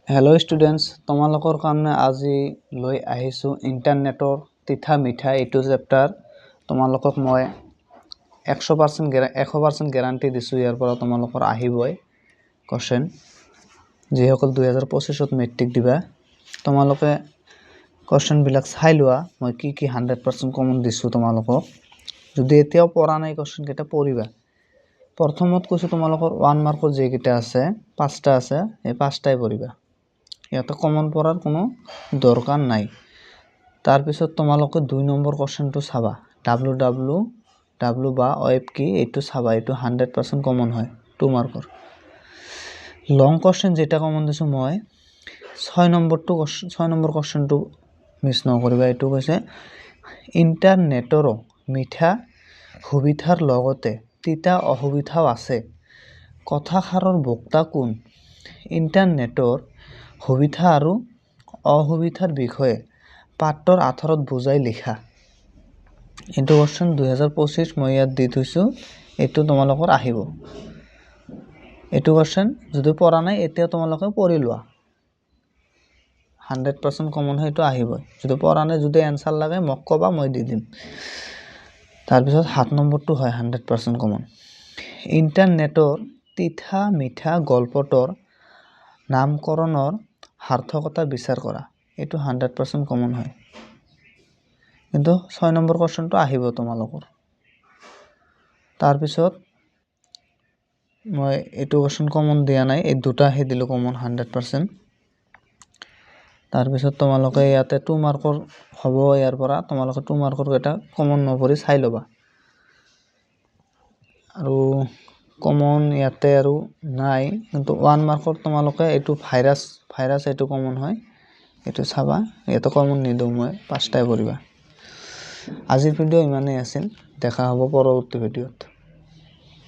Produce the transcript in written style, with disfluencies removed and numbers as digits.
Hello' students, তোমালোকৰ কাৰণে আজি লৈ আহিছোঁ ইণ্টাৰনেটৰ তিতা মিঠা এইটো চেপ্টাৰ। তোমালোকক মই 100% গেৰাণ্টি দিছোঁ, ইয়াৰ পৰা তোমালোকৰ আহিবই কোৱেশ্যন। যিসকল 2025ত মেট্ৰিক দিবা, তোমালোকে কোৱেশ্যনবিলাক চাই লোৱা। মই কি 100% কমন দিছোঁ তোমালোকক। যদি এতিয়াও পঢ়া নাই কোৱেশ্যনকেইটা পঢ়িবা। প্ৰথমত কৈছোঁ তোমালোকৰ 1 মাৰ্কৰ যিকেইটা আছে 5টা আছে, এই 5টাই পঢ়িবা। ইয়াতে কমন পড়াৰ কোনো দৰকাৰ নাই। তাৰপিছত তোমালোকে 2 নম্বৰ কোৱেশ্যনটো চাবা। WW বা OF কি এইটো চাবা। এইটো 100% কমন হয় 2 মাৰ্কৰ। লং কোৱেশ্যন যেটা কমন দিছোঁ মই 6 নম্বৰ কোৱেশ্যনটো মিছ নকৰিবা। এইটো কৈছে ইণ্টাৰনেটৰো মিঠা সুবিধাৰ লগতে তিতা অসুবিধাও আছে। কথাষাৰৰ বক্তা কোন? ইণ্টাৰনেটৰ সুবিধা আৰু অসুবিধাৰ বিষয়ে পাঠৰ আধাৰত বুজাই লিখা। এইটো কোৱেশ্যন 2025 মই ইয়াত দি থৈছোঁ। এইটো তোমালোকৰ আহিব। এইটো কোৱেশ্যন যদি পঢ়া নাই এতিয়া তোমালোকে পঢ়ি লোৱা। 100% কমন হয়, এইটো আহিবই। যদি পঢ়া নাই, যদি এনচাৰ লাগে মোক ক'বা, মই দি দিম। তাৰপিছত 7 নম্বৰটো হয় 100% কমন। ইণ্টাৰনেটৰ তিতা মিঠা গল্পটোৰ নামকৰণৰ সাৰ্থকতা বিচাৰ কৰা। এইটো 100% কমন হয়, কিন্তু 6 নম্বৰ কোৱেশ্যনটো আহিব তোমালোকৰ। তাৰপিছত মই এইটো কোৱেশ্যন কমন দিয়া নাই, এই দুটাহে দিলোঁ কমন 100%। তাৰপিছত তোমালোকে ইয়াতে 2 মাৰ্কৰ হ'ব। ইয়াৰ পৰা তোমালোকে 2 মাৰ্কৰ কেইটা কমন নপঢ়ি চাই ল'বা। আৰু কমন ইয়াতে আৰু নাই, কিন্তু 1 মাৰ্কৰ তোমালোকে এইটো ভাইৰাছ এইটো কমন হয়, এইটো চাবা। ইয়াতে কমন নিদিওঁ মই, 5টাই পঢ়িবা। আজিৰ ভিডিঅ' ইমানেই আছিল। দেখা হ'ব পৰৱৰ্তী ভিডিঅ'ত।